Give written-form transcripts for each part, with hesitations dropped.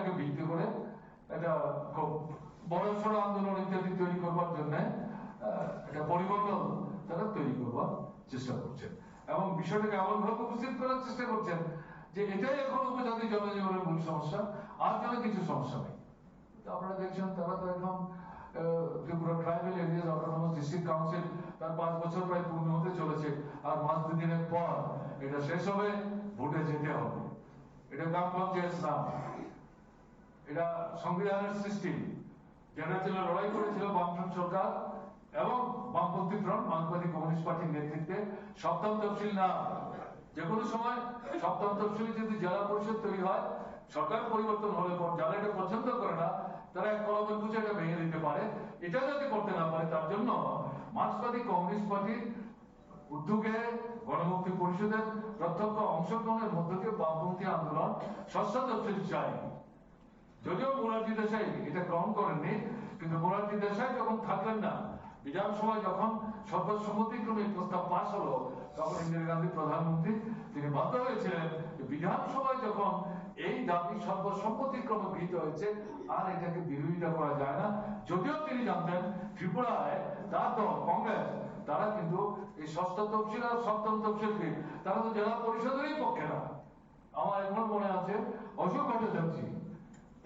আন্দোলনকে ভিত্তি করে একটা খুব বড়সড় আন্দোলন ইত্যাদি তৈরি করবার জন্য একটা পরিবর্তন তারা তৈরি করবার চেষ্টা করছেন এবং বিষয়টাকে এমন ভাবে উপস্থিত করার চেষ্টা করছেন যে এটাই এখন উপজাতি জনজীবনের মূল সমস্যা, আর যেন কিছু সমস্যা নেই। আপনারা দেখছেন তারা তো এখন Tripura tribal areas autonomous district council তার 5 বছর প্রায় পূর্ণ হতে চলেছে, আর মাস 2 দিনের পর এটা শেষ হবে, ভোটে যেতে হবে। এটা গ্রাম পঞ্চায়েত না, এটা সংবিধানের সৃষ্টি, যেটার জন্য লড়াই করেছিল বামফ্রন্ট সরকার এবং বামপন্থী ফ্রন্ট মার্কসবাদী কমিউনিস্ট পার্টির নেতৃত্বে। সপ্তম তফসিল না, যে কোনো সময় সপ্তম তফসিলে যদি জেলা পরিষদ তৈরি হয়, সরকার পরিবর্তন হলে পর যারা এটা পছন্দ করে না তারা এক কলমের কুচে এটা ভেঙে দিতে পারে। এটা যদি করতে না পারে তার জন্য মার্কসবাদী কমিউনিস্ট পার্টির উদ্যোগে গণমুক্তি পরিষদের প্রত্যক্ষ অংশগ্রহণের মধ্য দিয়ে বামপন্থী আন্দোলন ষষ্ঠ তফসিল চাই। যদিও মোরারজি দেশাই এটা গ্রহণ করেননি, কিন্তু মোরারজি দেশাই যখন থাকলেন না, বিধানসভায় যখন সর্বসম্মতিক্রমে প্রস্তাব পাশ হলো, তখন ইন্দিরা গান্ধী প্রধানমন্ত্রী তিনি বাধ্য হয়েছিলেন বিধানসভায় যখন এই দাবি সর্বসম্মতিক্রমে গৃহীত হয়েছে আর এটাকে বিরোধিতা করা যায় না। যদিও তিনি জানতেন ত্রিপুরায় তার দল কংগ্রেস তারা কিন্তু এই ষষ্ঠ তফসিল আর সপ্তম তফসিলকে তারা তো জেলা পরিষদেরই পক্ষে না। আমার এখন মনে আছে অশোক ভট্টাচার্য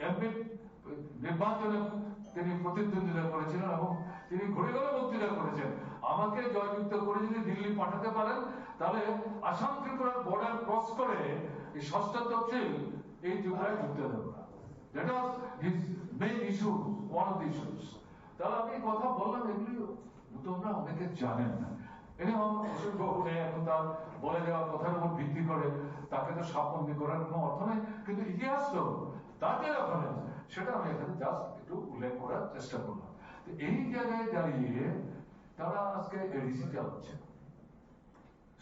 এমপি নির্বাচনে তিনি প্রতিদ্বন্দ্বিতা করেছিলেন এবং তিনি ঘুরে ঘুরে বক্তৃতা করেছেন, আমাকে জয়যুক্ত করে যদি দিল্লি পাঠাতে পারেন তাহলে আসাম ত্রিপুরার বর্ডার ক্রস করে এই ষষ্ঠ তফসিল এই ত্রিপুরায় ঢুকতে দেব না। That was his main issue, one of the issues. তাহলে আমি কথা বললাম, এগুলি তোমরা অনেকে জানেন না। অশোক বাবু এখন তার বলে যাওয়ার কথার উপর ভিত্তি করে তাকে তো সাপবন্দি করার কোনো অর্থ নেই, কিন্তু ইতিহাস তো তাতে রেফারেন্স, সেটা আমি এখানে জাস্ট একটু উল্লেখ করার চেষ্টা করলাম। এই জায়গায় দাঁড়িয়ে তারা আজকে এডিসি চালাচ্ছে।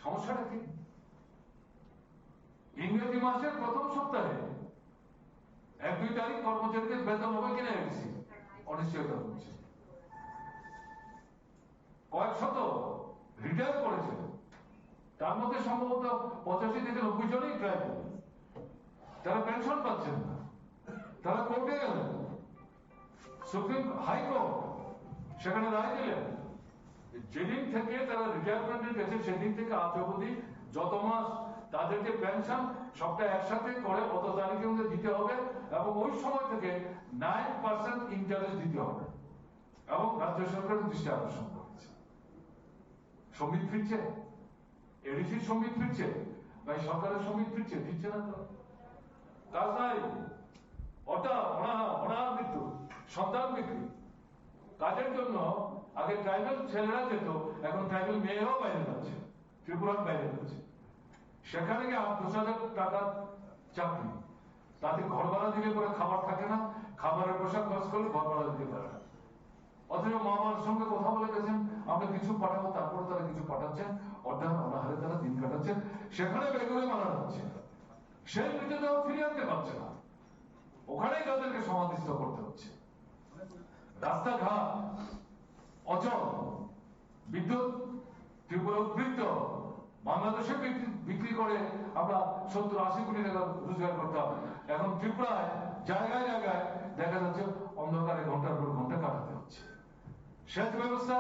সমস্যাটা কি? ইংরেজি মাসের প্রথম সপ্তাহে 1-2 তারিখ কর্মচারীদের বেতন হবে কিনা এডিসি অনিশ্চয়তা হচ্ছে। কয়েক শত রিটায়ার করেছে, তার মধ্যে সম্ভবত 85 থেকে 90 জনই ট্রাইবাল। তারা পেনশন পাচ্ছেন না, তারা কোর্টে গেলেন, সুপ্রিম হাইকোর্ট সেখানে রায় দিলেন যেদিন থেকে তারা রিটায়ারমেন্টের গেছে সেদিন থেকে আজ অবধি যত মাস তাদেরকে পেনশন সবটা একসাথে করে অত তারিখের মধ্যে দিতে হবে এবং ওই সময় থেকে 9% ইন্টারেস্ট দিতে হবে এবং রাজ্য সরকারের দৃষ্টি আকর্ষণ করেছে। শ্রমিক ফিরছে, এডিসির শ্রমিক ফিরছে, ভাই সরকারের শ্রমিক ফিরছে, ফিরছে না তো কাজ নাই, ওটা অনার মৃত্যু, সন্তান বিক্রি। কাজের জন্য আগে ট্রাইবাল ছেলেরা যেত, এখন ট্রাইবাল মেয়েরাও বাইরে যাচ্ছে, ত্রিপুরার বাইরে যাচ্ছে। সেখানে গিয়ে 8-10 হাজার টাকার চাকরি, তাতে ঘর ভাড়া দিলে পরে খাবার থাকে না, খাবারের পয়সা খরচ করলে ঘর ভাড়া দিতে পারে না। অথচ মা বাবার সঙ্গে কথা বলে গেছেন আমরা কিছু পাঠাবো, তারপরে তারা কিছু পাঠাচ্ছেন, অনাহারে তারা দিন কাটাচ্ছেন, সেখানে বেগুনে মারা যাচ্ছে, সেই মৃতদেহ ফিরিয়ে আনতে পারছে না, ওখানেই তাদেরকে সমাধিস্থ করতে হচ্ছে। রাস্তাঘাট অচল, বিদ্যুৎ ত্রিপুরা উদ্বৃত্ত, বাংলাদেশে বিক্রি করে আমরা 70-80 কোটি টাকা রোজগার করতাম, এখন ত্রিপুরায় জায়গায় জায়গায় দেখা যাচ্ছে অন্ধকারে ঘন্টার পর ঘন্টা কাটাতে হচ্ছে। সেচ ব্যবস্থা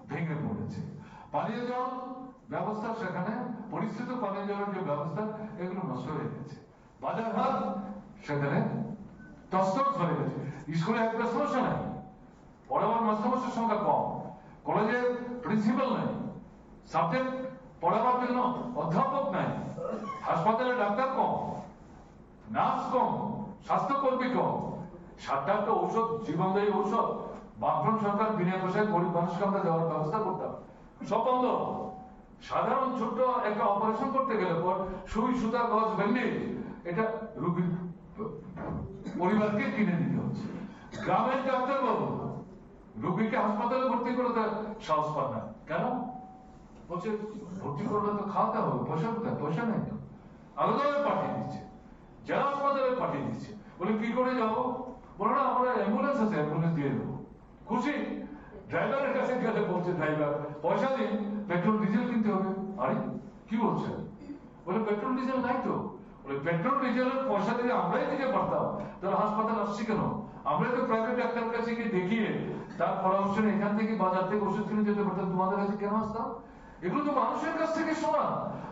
ভেঙে পড়েছে, পানীয় জল ব্যবস্থা সেখানে পরিস্থিত পানীয় জলের যে ব্যবস্থা এগুলো নষ্ট হয়ে গেছে, বাজার হাট সেখানে তস্তক হয়ে গেছে, স্কুলে একটা সমস্যা নাই, পড়াবার মাস্টারমশাইয়ের সংখ্যা কম, কলেজের প্রিন্সিপাল নাই, সাবজেক্ট পড়াবার জন্য অধ্যাপক নাই, হাসপাতালে ডাক্তার কম, নার্স কম, স্বাস্থ্যকর্মী কম, 7টা ঔষধ, জীবনদায়ী ঔষধ বামফ্রন্ট সরকার বিনা পয়সায় গরিব মানুষকে আমরা দেওয়ার ব্যবস্থা করতাম, সব বন্ধ। সাধারণ ছোট্ট একটা অপারেশন করতে গেলে পর সুই সুতা গজ ব্যান্ডেজ এটা রোগীর পরিবারকে কিনে দিতে হচ্ছে। গ্রামের ডাক্তার বাবু রোগীকে হাসপাতালে ভর্তি করে দেয় সাহস পান না, কেন? বলছে ভর্তি করলে তো খাওয়াতে হবে, পয়সা কোথায়? পয়সা নেই তো, আলাদাভাবে পাঠিয়ে দিচ্ছে, জেলা হাসপাতালে পাঠিয়ে দিচ্ছে। বলে কি করে যাবো? বলো না আমরা অ্যাম্বুলেন্স আছে, অ্যাম্বুলেন্স দিয়ে দেবো। খুশি। ড্রাইভারের কাছে গেলে বলছে ড্রাইভার পয়সা দিন, পেট্রোল ডিজেল কিনতে হবে। আরে কি বলছেন? বলে পেট্রোল ডিজেল নাই তো। পেট্রোল ডিজেলের পয়সা যদি আমরাই দিতে পারতাম তাহলে হাসপাতাল আসছি কেন? আমরা তো প্রাইভেট ডাক্তারের কাছে গিয়ে দেখিয়ে তার পরামর্শ নিয়ে এখান থেকে বাজার থেকে ওষুধ কিনে যেতে পারতাম, তোমাদের কাছে কেন আসতাম? এগুলো তো মানুষের কাছ থেকে শোনা,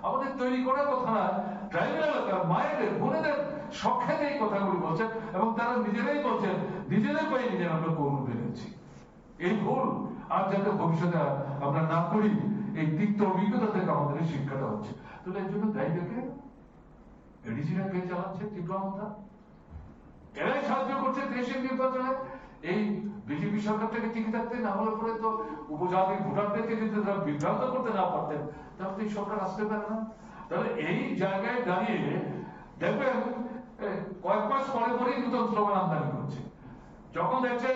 আমাদের তৈরি করা কথা না। ট্রাইবাল এলাকার মায়েদের বোনেদের সখ্যাতে এই কথাগুলি বলছেন এবং তারা নিজেরাই বলছেন নিজেদের পায়ে নিজের আমরা গৌরব বেড়েছি। এই ভুল আর যাতে ভবিষ্যতে আমরা না করি, এই তিক্ত অভিজ্ঞতা থেকে আমাদের এই শিক্ষাটা হচ্ছে। তাহলে এর জন্য দায়ী দেখে এডিসিরা কে চালাচ্ছে? ত্রিপুরা এরাই সাহায্য করছে দেশের নির্বাচনে। এই বিজেপি সরকার থেকে টিকে থাকতে না হলে পরে তো উপজাতি ভোটারদেরকে যদি তারা বিভ্রান্ত করতে না পারতেন তাহলে এই সরকার আসতে পারে না। তাহলে এই জায়গায় দাঁড়িয়ে দেখবেন কয়েক মাস পরে পরেই নতুন স্লোগান আমদানি করছে। যখন দেখছে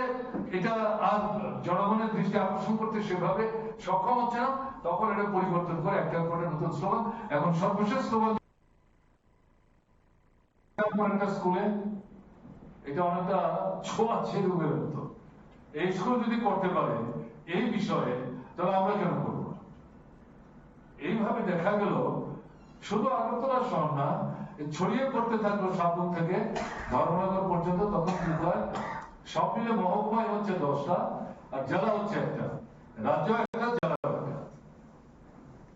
এটা আর জনগণের দৃষ্টি আকর্ষণ করতে সেভাবে সক্ষম হচ্ছে না, তখন এটা পরিবর্তন করে একটা করে নতুন স্লোগান। এখন সর্বশেষ স্লোগান একটা স্কুলে এটা অনেকটা ছোঁয়া ছেড়ে মতো। এই স্কুল যদি করতে পারে এই বিষয়ে তাহলে আমরা কেন করবো? এইভাবে দেখা গেল শুধু আগরতলা শহর না, ছড়িয়ে পড়তে থাকলো সাবরুম থেকে ধর্মনগর পর্যন্ত। তখন কি হয়, সব মিলে মহকুমায় হচ্ছে 10টা আর জেলা হচ্ছে একটা, রাজ্য একটা, জেলা একটা,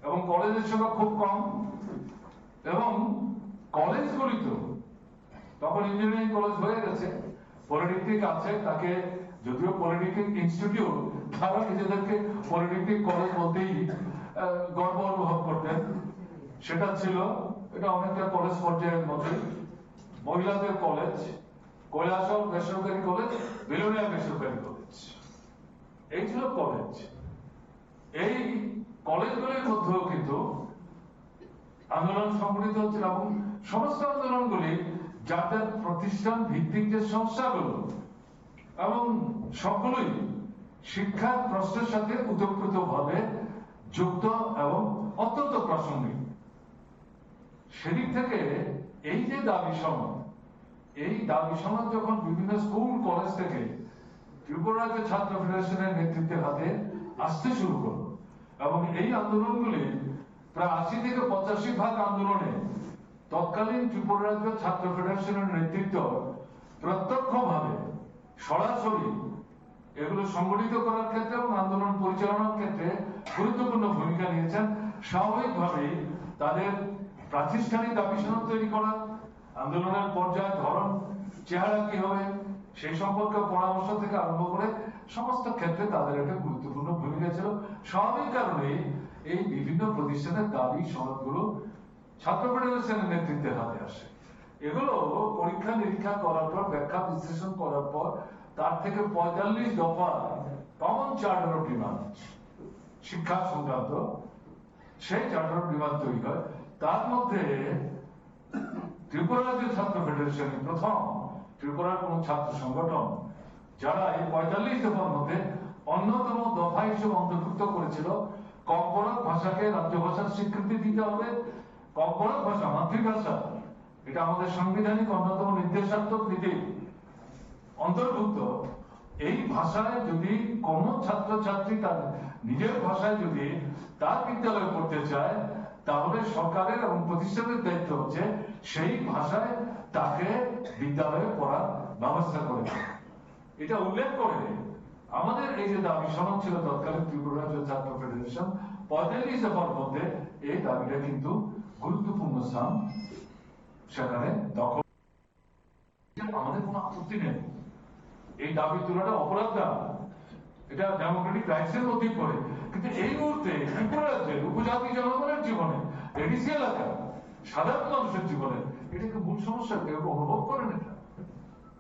এবং কলেজের সংখ্যা খুব কম। এবং কলেজগুলি তো তখন ইঞ্জিনিয়ারিং কলেজ হয়ে গেছে, পলিটেকনিক আছে, তাকে যদিও পলিটেকনিক ইনস্টিটিউট, তারা নিজেদেরকে পলিটেকনিক কলেজ বলতেই গর্ব অনুভব করতেন। সেটা ছিল, এটা অনেকটা কলেজ পর্যায়ের মতোই। মহিলাদের কলেজ, কৈলাসহর বেসরকারি কলেজ, বিলোনিয়া বেসরকারি কলেজ, এই ছিল কলেজ। এই কলেজগুলির মধ্যেও কিন্তু আন্দোলন সংগঠিত হচ্ছিল এবং সমস্ত আন্দোলনগুলি যাদের প্রতিষ্ঠান ভিত্তিক যে সংস্থাগুলো এবং সবগুলোই শিক্ষার প্রশ্নের সাথে ওতপ্রোতভাবে যুক্ত এবং অত্যন্ত প্রাসঙ্গিক। সেদিক থেকে এই যে দাবি সনদ, এই দাবি সনদ যখন বিভিন্ন স্কুল কলেজ থেকে ত্রিপুরা রাজ্য ছাত্র ফেডারেশনের নেতৃত্বের হাতে আসতে শুরু করলো এবং এই আন্দোলনগুলি প্রায় 80 থেকে 85% আন্দোলনে তৎকালীন ত্রিপুরা রাজ্য ছাত্র ফেডারেশনের নেতৃত্ব প্রত্যক্ষভাবে সরাসরি এগুলো সংগঠিত করার ক্ষেত্রে এবং আন্দোলন পরিচালনার ক্ষেত্রে গুরুত্বপূর্ণ ভূমিকা নিয়েছেন। স্বাভাবিকভাবেই তাদের প্রাতিষ্ঠানিক দাবি সনদ তৈরি করা, আন্দোলনের পর্যায়, ধরন, চেহারা কি হবে সেই সম্পর্কে পরামর্শ থেকে আরম্ভ করে সমস্ত ক্ষেত্রে তাদের একটা গুরুত্বপূর্ণ ভূমিকা ছিল। স্বাভাবিক কারণে এই বিভিন্ন প্রতিষ্ঠানের দাবি সনদগুলো ছাত্র ফেডারেশনের নেতৃত্বের হাতে আসে। এগুলো পরীক্ষা নিরীক্ষা করার পর, ব্যাখ্যা বিশ্লেষণ করার পর তার থেকে 45 দফা কমন চার্টার অফ ডিমান্ড শিক্ষা সংক্রান্ত সেই চার্টার অফ ডিমান্ড তৈরি হয়। তার মধ্যে ত্রিপুরা রাজ্য ছাত্র ফেডারেশনের প্রথম ত্রিপুরার কোন ছাত্র সংগঠন যারা এই 45 দফার মধ্যে অন্যতম দফা হিসেবে অন্তর্ভুক্ত করেছিল কম্পরক ভাষাকে রাজ্য ভাষার স্বীকৃতি দিতে হবে। কম্পরক ভাষা মাতৃভাষা, এটা আমাদের সাংবিধানিক অন্যতম নির্দেশাত্মক নীতি অন্তর্ভুক্ত। এই ভাষায় যদি কোন ছাত্রছাত্রী তার নিজের ভাষায় যদি তার বিদ্যালয়ে পড়তে চায় তাহলে সরকারের এবং প্রতিষ্ঠানের দায়িত্ব হচ্ছে সেই ভাষায় তাকে বিদ্যালয়ে পড়ার ব্যবস্থা করে দেওয়া। এটা উল্লেখ করে আমাদের এই যে দাবি সনদ ছিল তৎকালীন ত্রিপুরা রাজ্য ছাত্র ফেডারেশন 45 দফার মধ্যে এই দাবিটা কিন্তু গুরুত্বপূর্ণ স্থান সেখানে দখল। আমাদের কোনো আপত্তি নেই, এই দাবি তোলাটা অপরাধ না, এটা ডেমোক্রেটিক রাইটসের মধ্যেই পড়ে। কিন্তু এই মুহূর্তে ত্রিপুরা রাজ্যের উপজাতি জনগণের জীবনে, এডিসি এলাকা সাধারণ মানুষের জীবনে এটাকে মূল সমস্যা কেউ অনুভব করেন,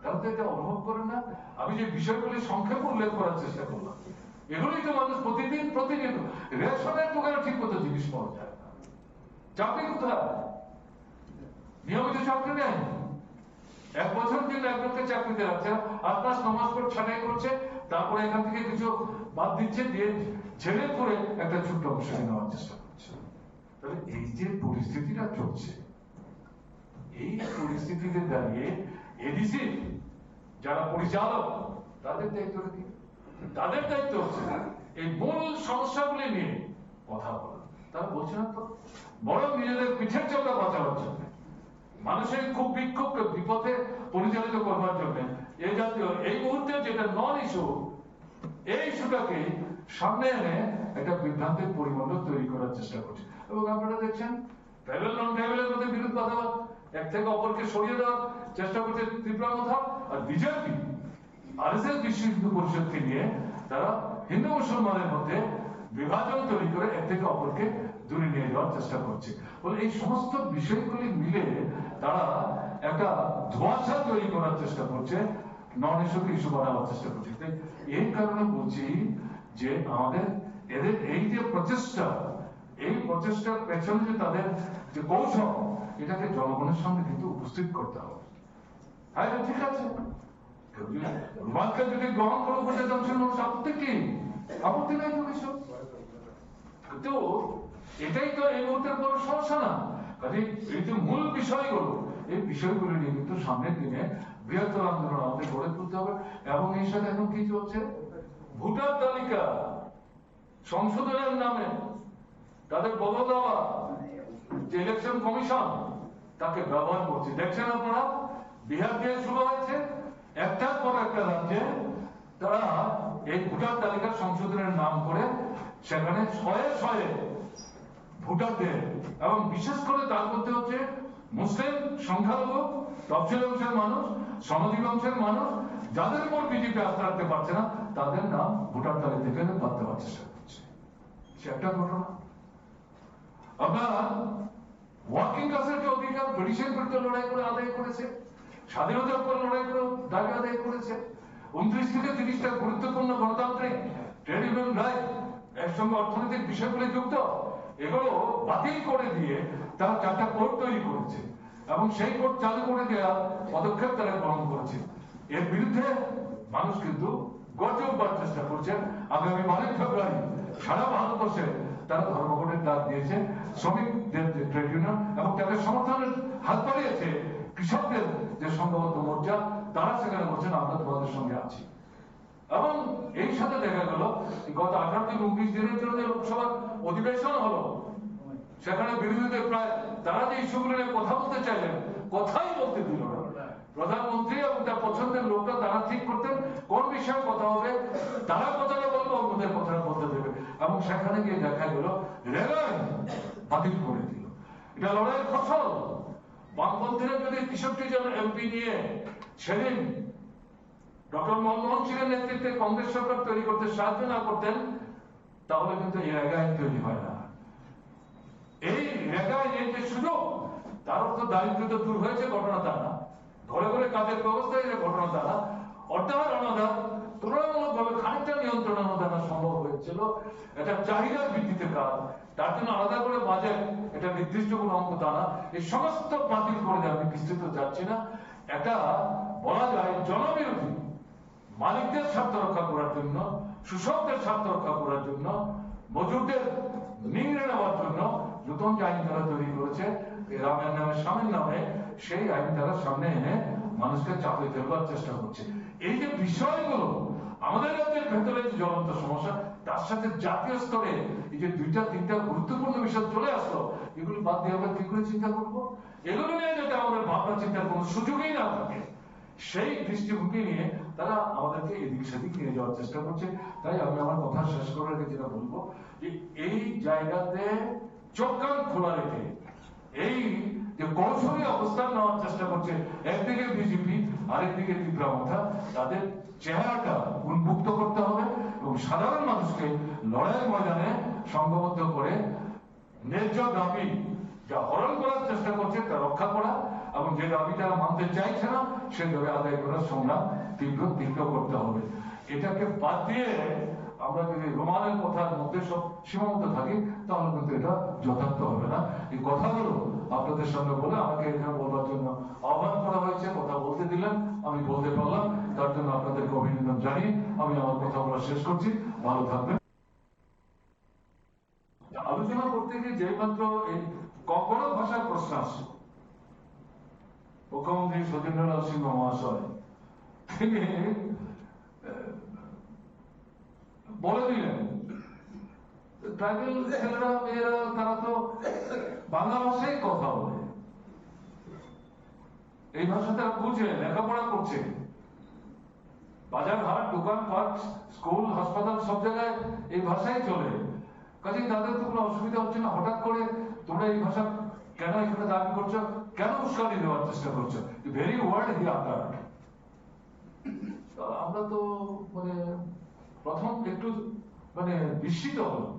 তারা তো এটা অনুভব করেন না। আমি যে বিষয়গুলি সংক্ষেপে উল্লেখ করার চেষ্টা করলাম, এগুলোই তো মানুষ প্রতিদিন রেশনের দোকানে ঠিক মতো জিনিস পাওয়া যায় না। চাকরি কোথায়? নিয়মিত চাকরি নেই। 1 বছর দিন একজনকে চাকরিতে রাখছে, 8 মাস 9 মাস পর ছাঁটাই করছে, তারপরে এখান থেকে কিছু বাদ দিচ্ছে, দিয়ে ছেড়ে করে একটা ছোট্ট অংশ নেওয়ার চেষ্টা করছে। তাহলে এই যে পরিস্থিতিটা চলছে, এই পরিস্থিতিতে দাঁড়িয়ে এডিসি যারা পরিচালক তাদের দায়িত্বটা কি? তাদের দায়িত্ব হচ্ছে এই মূল সমস্যাগুলি নিয়ে কথা বলা। তারা বলছে না তো, বরং নিজেদের পিঠের চামড়া বাঁচানোর জন্য মানুষের খুব বিক্ষোভকে বিপথে পরিচালিত করবার জন্য এই জাতীয় এই মুহূর্তে যেটা নন ইস্যু, এই ইস্যুটাকে সামনে এনে একটা বিভ্রান্তির পরিমণ্ডল তৈরি করার চেষ্টা করছে। এবং আপনারা দেখছেন ট্রাইবেল নন ট্রাইবেলের মধ্যে বিরোধবাদ এক থেকে অপরকে সরিয়ে দেওয়ার চেষ্টা করছে তীব্রতা। আর বিজেপি আরএসএস বিশ্ব হিন্দু পরিষদকে নিয়ে তারা হিন্দু মুসলমানের মধ্যে বিভাজন তৈরি করে এক থেকে অপরকে দূরে নিয়ে যাওয়ার চেষ্টা করছে। বলে এই সমস্ত বিষয়গুলি মিলে তারা একটা ধোঁয়াশা তৈরি করার চেষ্টা করছে, নন ইস্যুকে ইস্যু বানাবার চেষ্টা করছে। তাই এই কারণে বলছি যে আমাদের এদের এই যে প্রচেষ্টা, এই প্রচেষ্টার পেছনে যে তাদের যে কৌশল, এটাকে জনগণের সামনে কিন্তু উপস্থিত করতে হবে। হ্যাঁ ঠিক আছে, রুমালকে যদি গ্রহণ করে বলতে চাচ্ছেন মানুষ আপত্তি কি? আপত্তি নাই তো কিছু, কিন্তু এটাই তো এই মুহূর্তের বড় সমস্যা না। কাজে এই যে মূল বিষয়গুলো, এই বিষয়গুলো নিয়ে কিন্তু সামনের দিনে বৃহত্তর আন্দোলন আমাদের গড়ে তুলতে হবে। এবং এই সাথে এখন কি চলছে, ভোটার তালিকা সংশোধনের নামে তাদের বদল দেওয়া যে ইলেকশন কমিশন তাকে ব্যবহার করছে। দেখছেন আপনারা, বিহার দিয়ে শুরু হয়েছে, একটার পর একটা রাজ্যে তারা এই ভোটার তালিকা সংশোধনের নাম করে সেখানে শয়ে শয়ে ভোটারদের, এবং বিশেষ করে তার মধ্যে হচ্ছে মুসলিম সংখ্যালঘু, তফসিল অংশের মানুষ, শ্রমজীবী অংশের মানুষ, যাদের উপর বিজেপি আস্থা রাখতে পারছে না, তাদের নাম ভোটার তালিকা থেকে বাদ দেওয়ার চেষ্টা করছে। সে একটা ঘটনা। আপনার ওয়ার্কিং ক্লাসের যে অধিকার ব্রিটিশের বিরুদ্ধে লড়াই করে আদায় করেছে, স্বাধীনতার পর লড়াই করে দাবি আদায় করেছে, 29 থেকে 30টা গুরুত্বপূর্ণ গণতান্ত্রিক ট্রেড ইউনিয়ন রাইট এর সঙ্গে অর্থনৈতিক বিষয়গুলি যুক্ত, এগুলো বাতিল করে দিয়ে তারা 4টা কোড তৈরি করেছে এবং সেই কোড চালু করে দেওয়া পদক্ষেপ তারা গ্রহণ করেছে। এর বিরুদ্ধে মানুষ কিন্তু গর্জে উঠবার চেষ্টা করছেন। আগামী 12 ফেব্রুয়ারি সারা ভারতবর্ষে তারা ধর্মঘটের ডাক দিয়েছে, শ্রমিকদের যে ট্রেড ইউনিয়ন এবং তাদের সমর্থনের হাত বাড়িয়েছে কৃষকদের যে সংঘবদ্ধ মোর্চা, তারা সেখানে বলছেন আমরা তোমাদের সঙ্গে আছি। এবং এই সাথে দেখা গেল গত 18 থেকে 19 দিনের জন্য যে লোকসভার অধিবেশন হলো, সেখানে বিরোধীদের প্রায় তারা যে ইস্যুগুলো নিয়ে কথা বলতে চাইলেন, কথাই বলতে দিল না। প্রধানমন্ত্রী এবং তার পছন্দের লোকটা তারা ঠিক করতেন কোন বিষয়ে কথা হবে, তারা কথাটা বলবে, অন্যদের কথাটা বলতে দেবে। এবং সেখানে গিয়ে দেখা গেল রেলওয়ে বাতিল করে দিল। এটা লড়াইয়ের ফসল। বামপন্থীরা যদি 63 জন এমপি নিয়ে সেদিন ডক্টর মনমোহন সিংয়ের নেতৃত্বে কংগ্রেস সরকার তৈরি করতে সাহায্য না করতেন, তাহলে কিন্তু এই রেগা আইন তৈরি হয় না। এই রেগা আইনের যে সুযোগ, তার অর্থ দারিদ্র দূর হয়েছে ঘটনা তা না, ঘরে ঘরে কাজের ব্যবস্থা হয়েছে ঘটনা তা না, অর্থাৎ আমাদের তুলনামূলকভাবে খানিকটা নিয়ন্ত্রণের মধ্যে আনা সম্ভব হয়েছিল। এটা চাহিদার ভিত্তিতে কাজ, তার জন্য আলাদা করে বাজেট এটা নির্দিষ্ট কোনো অঙ্ক তা না। এই সমস্ত বাতিল করে দেয়, আমি বিস্তৃত যাচ্ছি না। এটা বলা যায় জনবিরোধী, মালিকদের স্বার্থ রক্ষা করার জন্য, শোষকদের স্বার্থ রক্ষা করার জন্য, মজুরদের নিংড়ে নেওয়ার জন্য নতুন যে আইন তারা তৈরি করেছে রামের নামে স্বামীর নামে, সেই আইন তারা সামনে এনে মানুষকে চাপে ফেলবার চেষ্টা করছে। এই যে বিষয়গুলো আমাদের রাজ্যের ভেতরে যে জ্বলন্ত সমস্যা, তার সাথে জাতীয় স্তরে এই যে 2-3টা গুরুত্বপূর্ণ বিষয় চলে আসলো, এগুলো বাদ দিয়ে আমরা কি করে চিন্তা করবো? এগুলো নিয়ে যাতে আমাদের ভাবনা চিন্তার কোনো সুযোগই না থাকে, সেই দৃষ্টিভঙ্গি নিয়ে তারা আমাদেরকে এদিক সেদিক নিয়ে যাওয়ার চেষ্টা করছে। তাই আমি আমার কথা শেষ করার আগে যেটা বলবো, যে এই জায়গাতে চোখ কান খোলা রেখে এই যে কৌশলী অবস্থান নেওয়ার চেষ্টা করছে একদিকে বিজেপি, আরেকদিকে তীব্রতা, তাদের চেহারাটা উন্মুক্ত করতে হবে এবং সাধারণ মানুষকে লড়াইয়ের ময়দানে সংঘবদ্ধ করে ন্যায্য দাবি যা হরণ করার চেষ্টা করছে তা রক্ষা করা, এবং যে দাবি তারা মানতে চাইছে না সে দাবি আদায় করার সংগ্রাম তীব্র করতে হবে। এটাকে বাদ দিয়ে আমরা যদি রোমানের কথার মধ্যে সব সীমাবদ্ধ থাকি, তাহলে কিন্তু এটা যথার্থ হবে না। এই কথাগুলো আপনাদের সামনে বলে আমাকে এখানে বলবার জন্য আহ্বান করা হয়েছে, কথা বলতে দিলেন, আমি বলতে পারলাম, তার জন্য আপনাদেরকে অভিনন্দন জানিয়ে আমি আমার কথা বলা শেষ করছি। ভালো থাকবেন। আলোচনা করতে গিয়ে যে মাত্র এই কঙ্কড় ভাষার প্রশ্ন আসছে, মুখ্যমন্ত্রী সত্যেন্দ্রনাথ সিংহ মহাশয় তিনি বলে দিলেন ট্রাইবেল ছেলেরা মেয়েরা তারা তো বাংলা ভাষায় কথা বলে, এই ভাষা তারা বুঝে, লেখাপড়া করছে। বাজার ঘাট, দোকান পাট, স্কুল, হাসপাতাল সব জায়গায় এই ভাষাই চলে। কাজেই তাদের তো কোনো অসুবিধা হচ্ছে না। হঠাৎ করে তোমরা এই ভাষা কেন এখানে দাবি করছো, কেন উস্কানি দেওয়ার চেষ্টা করছো? ভেরি ওয়ার্ড হি আকার। আমরা তো মানে প্রথম একটু মানে বিস্মিত হলো।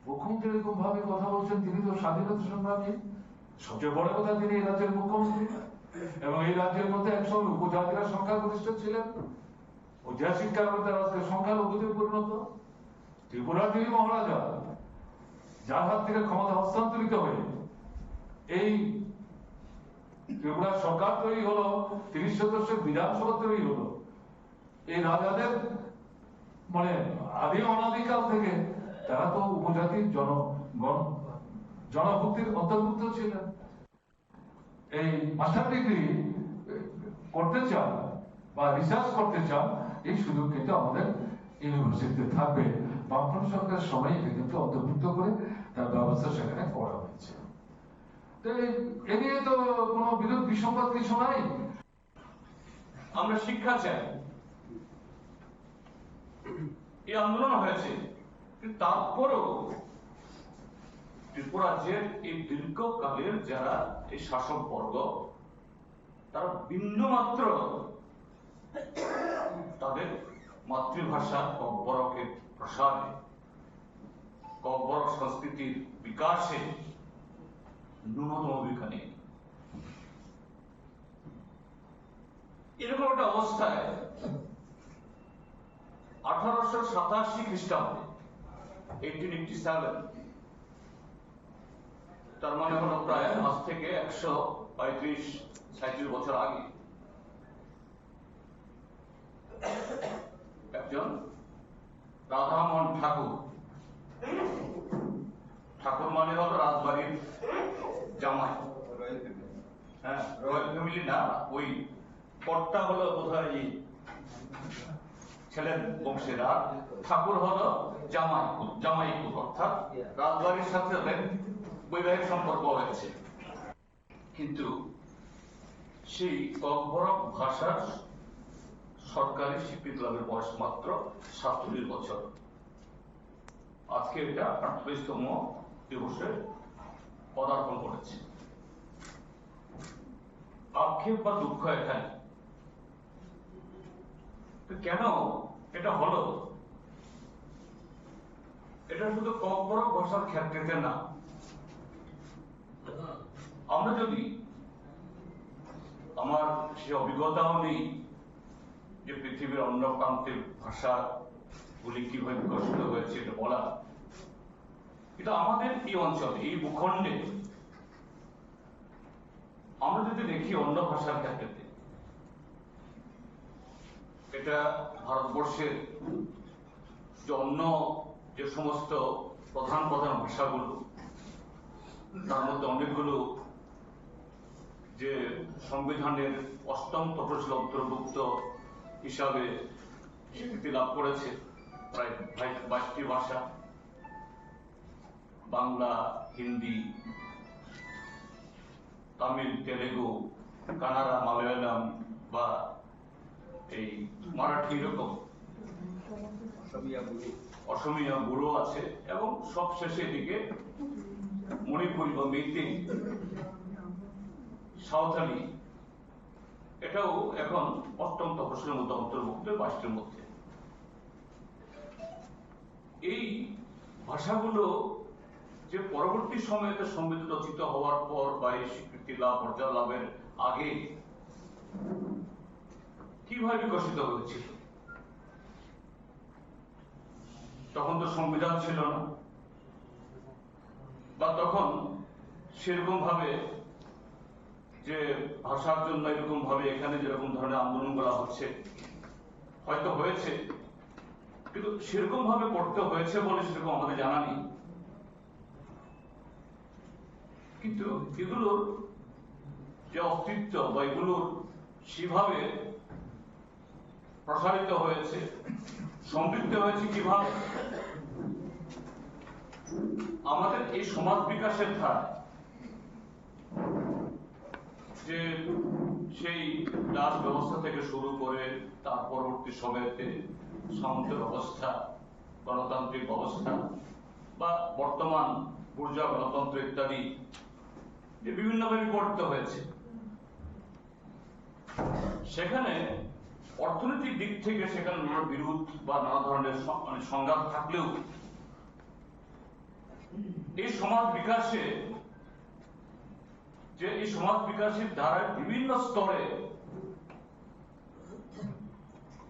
মুখ্যমন্ত্রী এরকম ভাবে কথা বলছেন, তিনি তো স্বাধীনতা সংগ্রামী, সবচেয়ে বড় কথা তিনি এই রাজ্যের মুখ্যমন্ত্রী, এবং এই রাজ্যের মধ্যে একসময় উপজাতিরা সংখ্যাগরিষ্ঠ ছিলেন। ঐতিহাসিক কারণে তারা আজকে সংখ্যালঘুতে পরিণত। ত্রিপুরার তিনি মহারাজা, যার হাত থেকে ক্ষমতা হস্তান্তরিত হয়ে এই ত্রিপুরা সরকার তৈরি হলো, 30 সদস্যের বিধানসভা তৈরি হলো। এই রাজাদের মানে আদি অনাদিকাল থেকে তারা তো উপজাতির জনভুক্তির অন্তর্ভুক্ত ছিলেন। এই মাস্টার ডিগ্রি করতে চান বা রিসার্চ করতে চান, এই সুযোগ কিন্তু আমাদের ইউনিভার্সিটিতে থাকবে। বামফ্রন্ট সরকারের সময় এটা কিন্তু অন্তর্ভুক্ত করে তার ব্যবস্থা সেখানে করা হয়েছে। তো এ নিয়ে তো কোনো বিরোধ বিসম্বাদ কিছু নাই। আমরা শিক্ষা চাই, এই আন্দোলন হয়েছে, কিন্তু তারপরও ত্রিপুরা রাজ্যের এই দীর্ঘকালের যারা এই শাসক বর্গ, তারা বিন্দু মাত্র তাদের মাতৃভাষা ককবরকের প্রসারে, ককবরক সংস্কৃতির বিকাশে ন্যূনতম ভূমিকা নেই। এরকম একটা অবস্থায় 1887 খ্রিস্টাব্দে 1887, তার মানে হলো প্রায় আজ থেকে 135-37 বছর আগে একজন রাধামোহন ঠাকুর, ঠাকুর মানে হলো রাজবাড়ির জামাই, হ্যাঁ রয়্যাল ফ্যামিলি না, ওই কর্তা হলো বোধহয় ছেলের বংশের, আর ঠাকুর হলো জামাই অর্থাৎ রাজবাড়ির সাথে বৈবাহিক সম্পর্ক হয়েছে। কিন্তু সেই ককবরক ভাষার সরকারি স্বীকৃতি লাভের বয়স মাত্র 47 বছর। আজকে এটা 48তম দিবসে পদার্পণ করেছে। আক্ষেপ বা দুঃখ এখানে কেন এটা হলো, এটা শুধু ককবরক ভাষার ক্ষেত্রে না। আমরা যদি, আমার সে অভিজ্ঞতাও নেই যে পৃথিবীর অন্য প্রান্তের ভাষা গুলি কিভাবে বিকশিত হয়েছে এটা বলা, কিন্তু আমাদের এই অঞ্চলে, এই ভূখণ্ডে আমরা যদি দেখি অন্য ভাষার ক্ষেত্রে, এটা ভারতবর্ষের যে অন্য যে সমস্ত প্রধান ভাষাগুলো, তার মধ্যে অনেকগুলো যে সংবিধানের 8ম তফসিলে অন্তর্ভুক্ত হিসাবে স্বীকৃতি লাভ করেছে, প্রায় 22টি ভাষা, বাংলা, হিন্দি, তামিল, তেলেগু, কানাড়া, মালয়ালম বা এই মারাঠি, এরকম অসমিয়া, বুড়ো আছে, এবং সব শেষে দিকে মণিপুরি বা মেইতেই, সাঁওতালি, এটাও এখন 8ম তফসিলের মধ্যে অন্তর্ভুক্ত 22টির মধ্যে। এই ভাষাগুলো যে পরবর্তী সময়ে সংবিধান রচিত হওয়ার পর বা এই স্বীকৃতি লাভ, মর্যাদা লাভের আগে কিভাবে বিকশিত হয়েছিল, তখন তো সংবিধান ছিল না, বা তখন সেরকম ভাবে যে ভাষার জন্য এরকম ভাবে এখানে যেরকম ধরনের আন্দোলন করা হচ্ছে হয়তো হয়েছে, কিন্তু সেরকম ভাবে করতে হয়েছে বলে সেরকম আমাদের জানা নেই। কিন্তু এগুলোর যে অস্তিত্ব বা এগুলোর সেভাবে প্রসারিত হয়েছে, সমৃদ্ধ হয়েছে কিভাবে, আমাদের এই সমাজ বিকাশের ধারা যে সেই রাজ ব্যবস্থা থেকে শুরু করে তার পরবর্তী সময়তে সামন্ত ব্যবস্থা, গণতান্ত্রিক ব্যবস্থা বা বর্তমান বুর্জোয়া গণতন্ত্র ইত্যাদি যে বিভিন্নভাবে বিবর্তিত হয়েছে, সেখানে অর্থনৈতিক দিক থেকে সেখানে নানা বিরোধ বা নানা ধরনের সংঘাত থাকলেও এই সমাজ বিকাশে এই সমাজ বিকাশের ধারায় বিভিন্ন স্তরে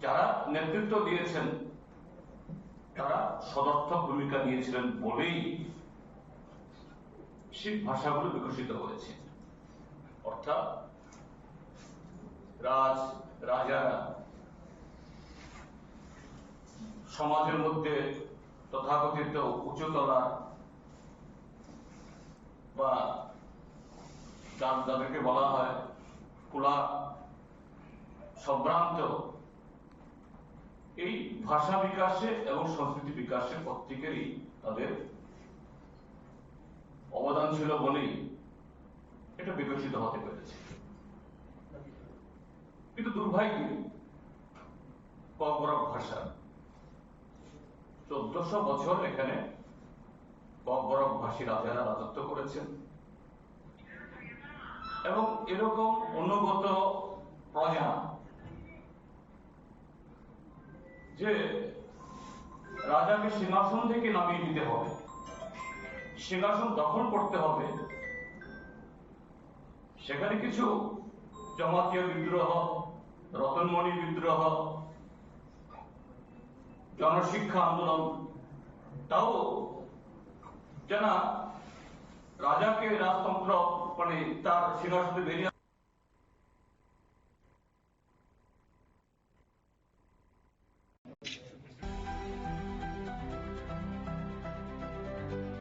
যারা নেতৃত্ব দিয়েছেন তারা সদর্থক ভূমিকা নিয়েছিলেন বলেই সেই ভাষাগুলো বিকশিত হয়েছে। অর্থাৎ রাজারা সমাজের মধ্যে তথাকথিত উচ্চতলা বা যাদেরকে বলা হয় কুলা সম্ভ্রান্ত, এই ভাষা বিকাশে এবং সংস্কৃতি বিকাশে প্রত্যেকেরই তাদের অবদান ছিল বলেই এটা বিকশিত হতে পেরেছে। কিন্তু দুর্ভাগ্য ককবরক ভাষা 1400 বছর এখানে ককবরক ভাষী রাজারা রাজত্ব করেছেন এবং এরকম অনুগত প্রজা যে রাজাকে সিংহাসন থেকে নামিয়ে দিতে হবে, সিংহাসন দখল করতে হবে, সেখানে কিছু জমাতীয় বিদ্রোহ, রতনমণি বিদ্রোহ, জনশিক্ষা আন্দোলন, তাও যেন রাজাকে রাজতন্ত্র তার সিংহাসনে বেরিয়ে